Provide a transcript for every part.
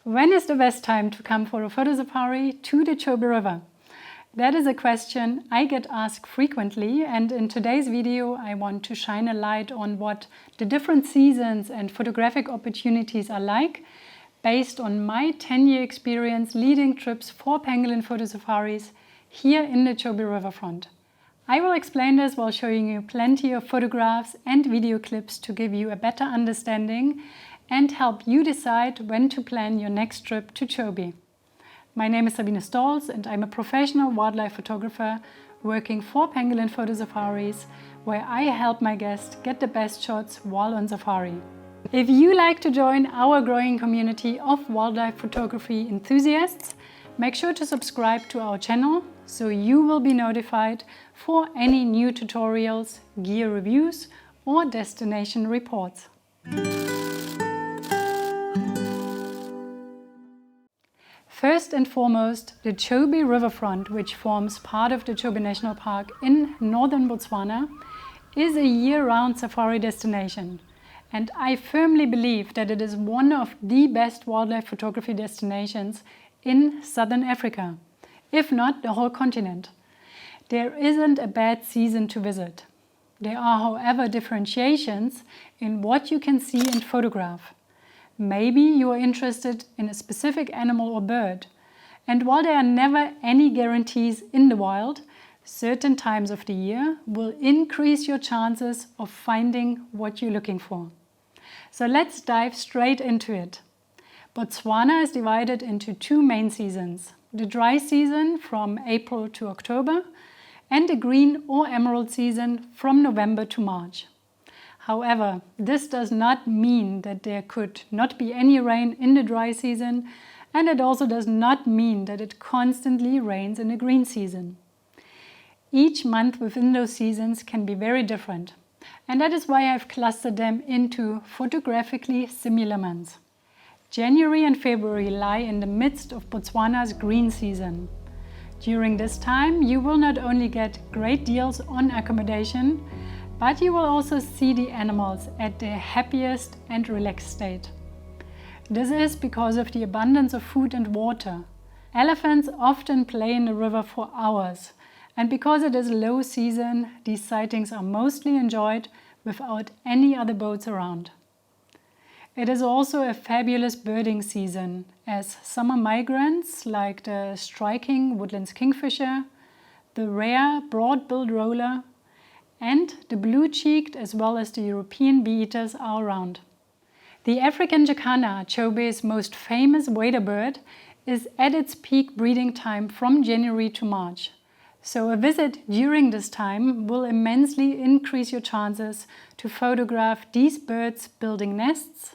When is the best time to come for a photo safari to the Chobe River? That is a question I get asked frequently, and in today's video I want to shine a light on what the different seasons and photographic opportunities are like based on my 10-year experience leading trips for pangolin photo safaris here in the Chobe Riverfront. I will explain this while showing you plenty of photographs and video clips to give you a better understanding and help you decide when to plan your next trip to Chobe. My name is Sabine Stols and I'm a professional wildlife photographer working for Pangolin Photo Safaris, where I help my guests get the best shots while on safari. If you like to join our growing community of wildlife photography enthusiasts, make sure to subscribe to our channel so you will be notified for any new tutorials, gear reviews or destination reports. First and foremost, the Chobe Riverfront, which forms part of the Chobe National Park in northern Botswana, is a year-round safari destination. And I firmly believe that it is one of the best wildlife photography destinations in southern Africa, if not the whole continent. There isn't a bad season to visit. There are, however, differentiations in what you can see and photograph. Maybe you are interested in a specific animal or bird, and while there are never any guarantees in the wild, certain times of the year will increase your chances of finding what you're looking for. So let's dive straight into it. Botswana is divided into two main seasons: the dry season from April to October and the green or emerald season from November to March. However, this does not mean that there could not be any rain in the dry season, and it also does not mean that it constantly rains in the green season. Each month within those seasons can be very different, and that is why I've clustered them into photographically similar months. January and February lie in the midst of Botswana's green season. During this time, you will not only get great deals on accommodation, but you will also see the animals at their happiest and relaxed state. This is because of the abundance of food and water. Elephants often play in the river for hours, and because it is low season, these sightings are mostly enjoyed without any other boats around. It is also a fabulous birding season, as summer migrants like the striking woodland kingfisher, the rare broad-billed roller, and the blue-cheeked as well as the European bee-eaters are around. The African jacana, Chobe's most famous wader bird, is at its peak breeding time from January to March. So a visit during this time will immensely increase your chances to photograph these birds building nests,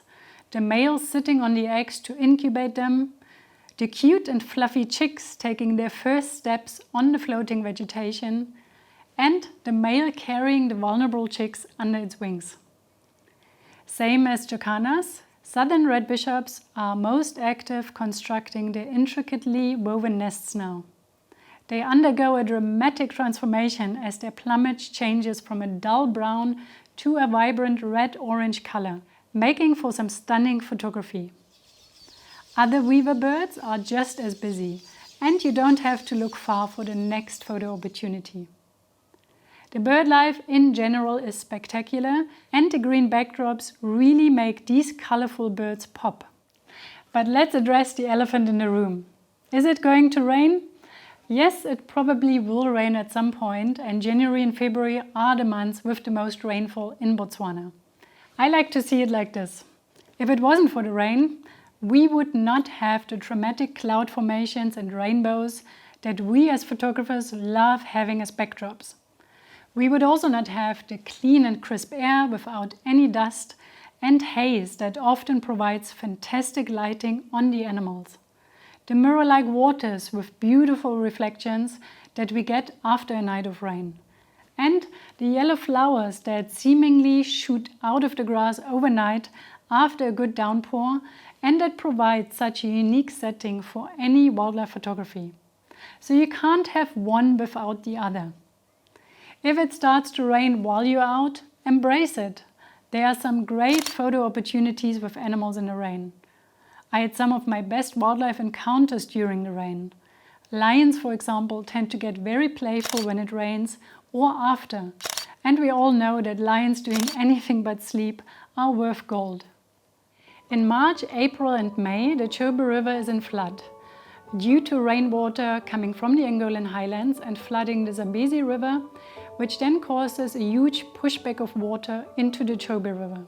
the males sitting on the eggs to incubate them, the cute and fluffy chicks taking their first steps on the floating vegetation, and the male carrying the vulnerable chicks under its wings. Same as jacanas, southern red bishops are most active constructing their intricately woven nests now. They undergo a dramatic transformation as their plumage changes from a dull brown to a vibrant red-orange color, making for some stunning photography. Other weaver birds are just as busy, and you don't have to look far for the next photo opportunity. The bird life in general is spectacular, and the green backdrops really make these colorful birds pop. But let's address the elephant in the room. Is it going to rain? Yes, it probably will rain at some point, and January and February are the months with the most rainfall in Botswana. I like to see it like this. If it wasn't for the rain, we would not have the dramatic cloud formations and rainbows that we as photographers love having as backdrops. We would also not have the clean and crisp air without any dust and haze that often provides fantastic lighting on the animals. The mirror-like waters with beautiful reflections that we get after a night of rain. And the yellow flowers that seemingly shoot out of the grass overnight after a good downpour and that provide such a unique setting for any wildlife photography. So you can't have one without the other. If it starts to rain while you're out, embrace it. There are some great photo opportunities with animals in the rain. I had some of my best wildlife encounters during the rain. Lions, for example, tend to get very playful when it rains or after, and we all know that lions doing anything but sleep are worth gold. In March, April and May, the Chobe River is in flood, due to rainwater coming from the Angolan highlands and flooding the Zambezi River, which then causes a huge pushback of water into the Chobe River.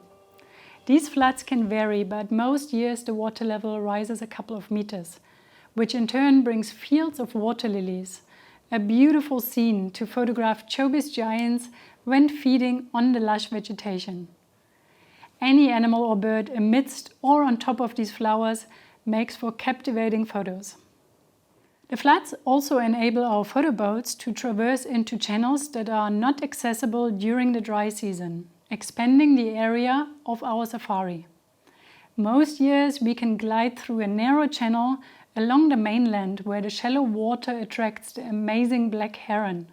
These floods can vary, but most years the water level rises a couple of meters, which in turn brings fields of water lilies, a beautiful scene to photograph Chobe's giants when feeding on the lush vegetation. Any animal or bird amidst or on top of these flowers makes for captivating photos. The floods also enable our photo boats to traverse into channels that are not accessible during the dry season, expanding the area of our safari. Most years we can glide through a narrow channel along the mainland where the shallow water attracts the amazing Black Heron.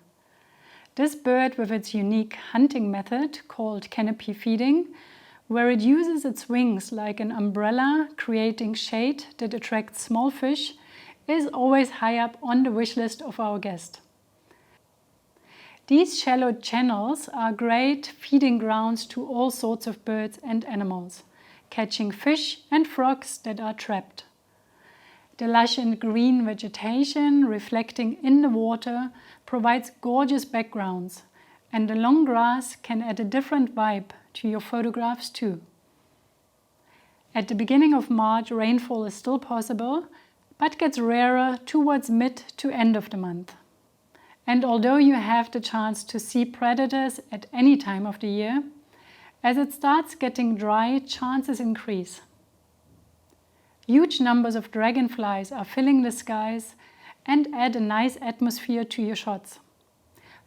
This bird, with its unique hunting method called canopy feeding, where it uses its wings like an umbrella, creating shade that attracts small fish, is always high up on the wish list of our guest. These shallow channels are great feeding grounds to all sorts of birds and animals, catching fish and frogs that are trapped. The lush and green vegetation reflecting in the water provides gorgeous backgrounds, and the long grass can add a different vibe to your photographs too. At the beginning of March, rainfall is still possible, but gets rarer towards mid to end of the month. And although you have the chance to see predators at any time of the year, as it starts getting dry, chances increase. Huge numbers of dragonflies are filling the skies and add a nice atmosphere to your shots.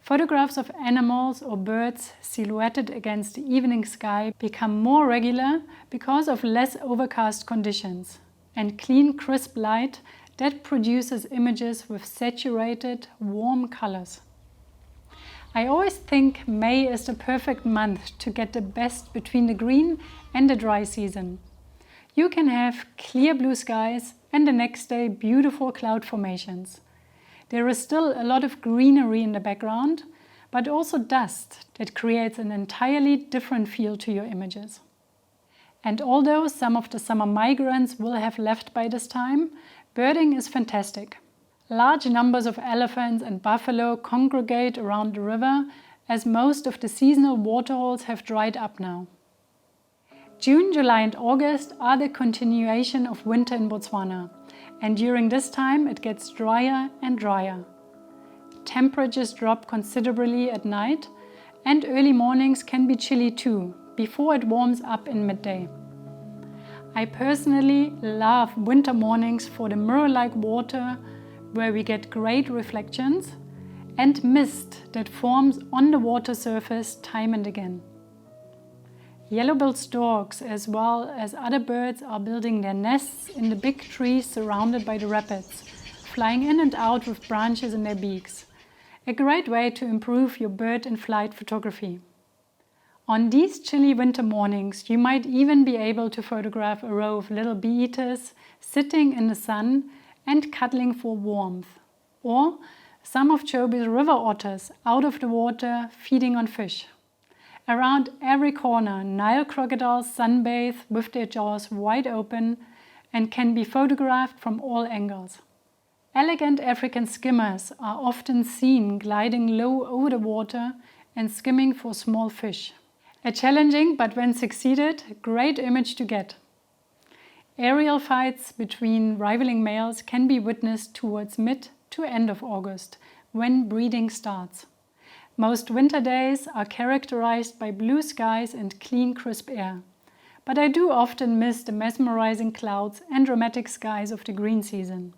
Photographs of animals or birds silhouetted against the evening sky become more regular because of less overcast conditions and clean, crisp light that produces images with saturated, warm colors. I always think May is the perfect month to get the best between the green and the dry season. You can have clear blue skies and the next day beautiful cloud formations. There is still a lot of greenery in the background, but also dust that creates an entirely different feel to your images. And although some of the summer migrants will have left by this time, birding is fantastic. Large numbers of elephants and buffalo congregate around the river, as most of the seasonal waterholes have dried up now. June, July and August are the continuation of winter in Botswana, and during this time it gets drier and drier. Temperatures drop considerably at night, and early mornings can be chilly too, before it warms up in midday. I personally love winter mornings for the mirror-like water, where we get great reflections, and mist that forms on the water surface time and again. Yellow-billed storks as well as other birds are building their nests in the big trees surrounded by the rapids, flying in and out with branches in their beaks. A great way to improve your bird in flight photography. On these chilly winter mornings, you might even be able to photograph a row of little bee-eaters sitting in the sun and cuddling for warmth, or some of Chobe's river otters out of the water feeding on fish. Around every corner, Nile crocodiles sunbathe with their jaws wide open and can be photographed from all angles. Elegant African skimmers are often seen gliding low over the water and skimming for small fish. A challenging, but when succeeded, great image to get. Aerial fights between rivaling males can be witnessed towards mid to end of August, when breeding starts. Most winter days are characterized by blue skies and clean, crisp air. But I do often miss the mesmerizing clouds and dramatic skies of the green season.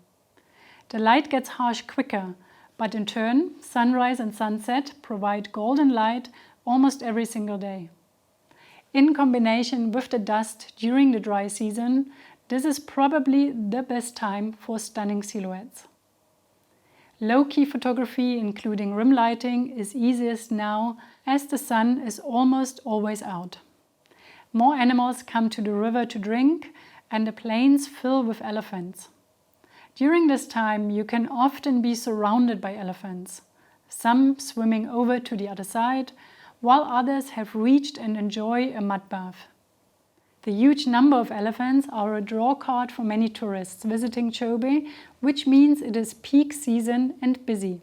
The light gets harsh quicker, but in turn, sunrise and sunset provide golden light almost every single day. In combination with the dust during the dry season, this is probably the best time for stunning silhouettes. Low-key photography, including rim lighting, is easiest now as the sun is almost always out. More animals come to the river to drink, and the plains fill with elephants. During this time, you can often be surrounded by elephants, some swimming over to the other side, while others have reached and enjoy a mud bath. The huge number of elephants are a draw card for many tourists visiting Chobe, which means it is peak season and busy.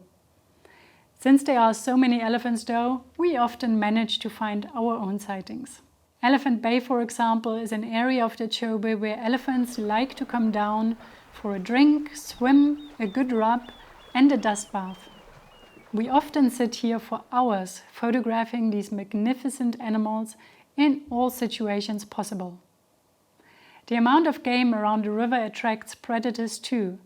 Since there are so many elephants though, we often manage to find our own sightings. Elephant Bay, for example, is an area of the Chobe where elephants like to come down for a drink, swim, a good rub and a dust bath. We often sit here for hours photographing these magnificent animals in all situations possible. The amount of game around the river attracts predators too,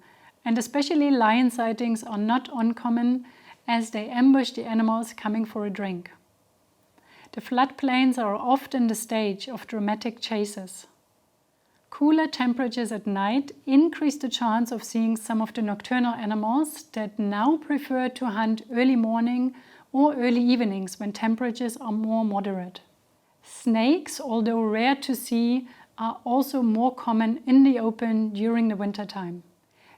and especially lion sightings are not uncommon as they ambush the animals coming for a drink. The floodplains are often the stage of dramatic chases. Cooler temperatures at night increase the chance of seeing some of the nocturnal animals that now prefer to hunt early morning or early evenings when temperatures are more moderate. Snakes, although rare to see, are also more common in the open during the winter time.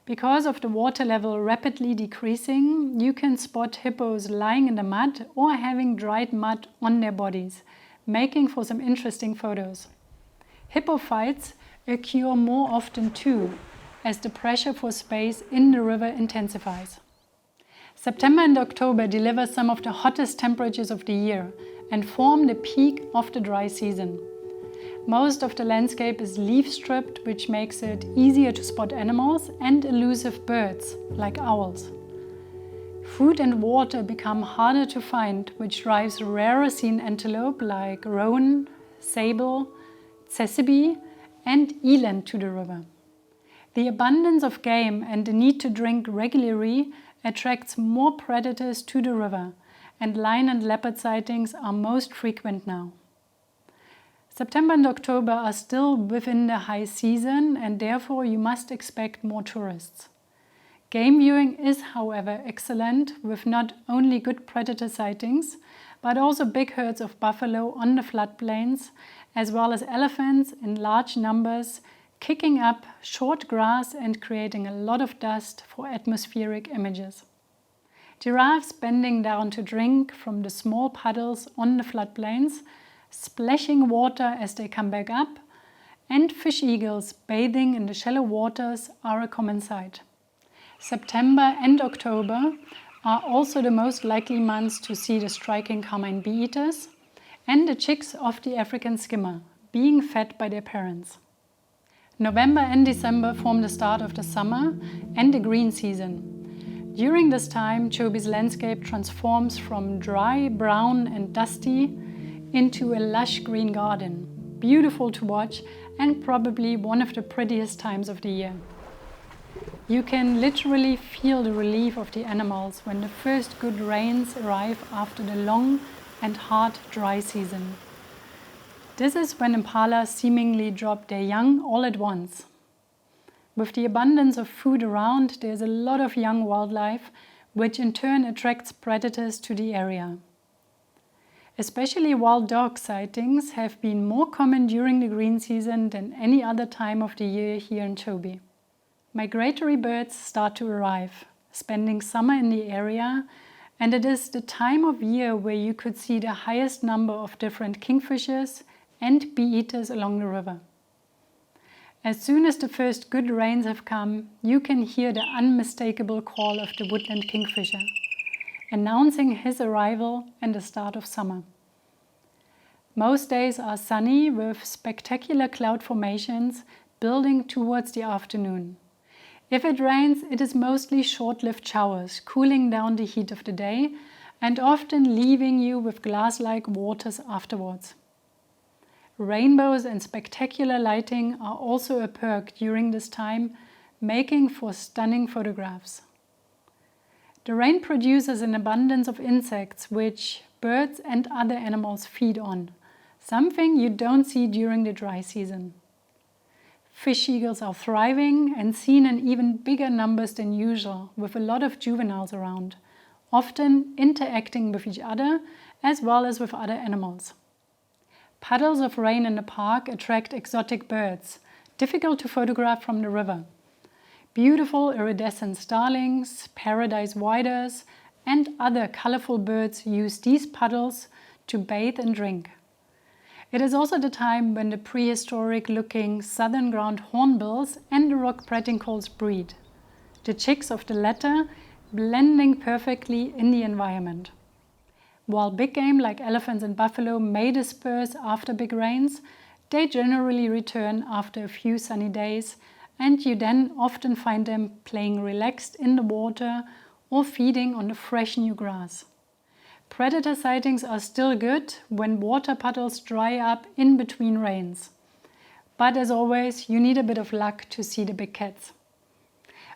Because of the water level rapidly decreasing, you can spot hippos lying in the mud or having dried mud on their bodies, making for some interesting photos. Hippo fights occur more often too, as the pressure for space in the river intensifies. September and October deliver some of the hottest temperatures of the year and form the peak of the dry season. Most of the landscape is leaf-stripped, which makes it easier to spot animals and elusive birds, like owls. Food and water become harder to find, which drives rarer seen antelope like roan, sable, tsessebe and eland to the river. The abundance of game and the need to drink regularly attracts more predators to the river, and lion and leopard sightings are most frequent now. September and October are still within the high season and therefore you must expect more tourists. Game viewing is, however, excellent with not only good predator sightings, but also big herds of buffalo on the floodplains, as well as elephants in large numbers kicking up short grass and creating a lot of dust for atmospheric images. Giraffes bending down to drink from the small puddles on the floodplains, splashing water as they come back up, and fish eagles bathing in the shallow waters are a common sight. September and October are also the most likely months to see the striking carmine bee-eaters and the chicks of the African skimmer being fed by their parents. November and December form the start of the summer and the green season. During this time, Chobe's landscape transforms from dry, brown and dusty into a lush green garden, beautiful to watch and probably one of the prettiest times of the year. You can literally feel the relief of the animals when the first good rains arrive after the long and hard dry season. This is when impala seemingly drop their young all at once. With the abundance of food around, there's a lot of young wildlife, which in turn attracts predators to the area. Especially wild dog sightings have been more common during the green season than any other time of the year here in Chobe. Migratory birds start to arrive, spending summer in the area, and it is the time of year where you could see the highest number of different kingfishers and bee-eaters along the river. As soon as the first good rains have come, you can hear the unmistakable call of the woodland kingfisher, announcing his arrival and the start of summer. Most days are sunny with spectacular cloud formations building towards the afternoon. If it rains, it is mostly short-lived showers, cooling down the heat of the day and often leaving you with glass-like waters afterwards. Rainbows and spectacular lighting are also a perk during this time, making for stunning photographs. The rain produces an abundance of insects which birds and other animals feed on, something you don't see during the dry season. Fish eagles are thriving and seen in even bigger numbers than usual, with a lot of juveniles around, often interacting with each other as well as with other animals. Puddles of rain in the park attract exotic birds, difficult to photograph from the river. Beautiful iridescent starlings, paradise whiters, and other colorful birds use these puddles to bathe and drink. It is also the time when the prehistoric-looking southern ground hornbills and the rock pratincoles breed, the chicks of the latter blending perfectly in the environment. While big game like elephants and buffalo may disperse after big rains, they generally return after a few sunny days, and you then often find them playing relaxed in the water or feeding on the fresh new grass. Predator sightings are still good when water puddles dry up in between rains. But as always, you need a bit of luck to see the big cats.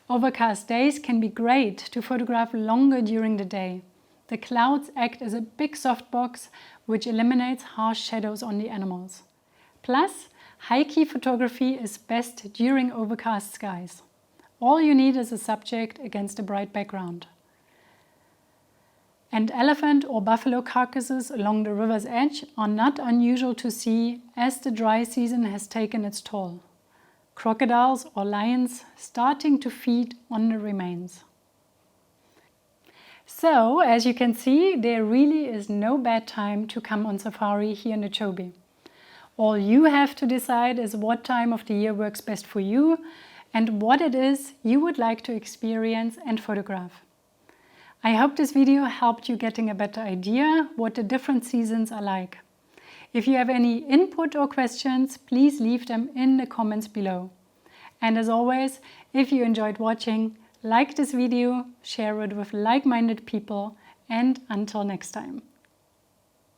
Overcast days can be great to photograph longer during the day. The clouds act as a big softbox which eliminates harsh shadows on the animals. Plus, high-key photography is best during overcast skies. All you need is a subject against a bright background. And elephant or buffalo carcasses along the river's edge are not unusual to see as the dry season has taken its toll. Crocodiles or lions starting to feed on the remains. So, as you can see, there really is no bad time to come on safari here in the Chobe. All you have to decide is what time of the year works best for you and what it is you would like to experience and photograph. I hope this video helped you getting a better idea what the different seasons are like. If you have any input or questions, please leave them in the comments below. And as always, if you enjoyed watching, like this video, share it with like-minded people, and until next time.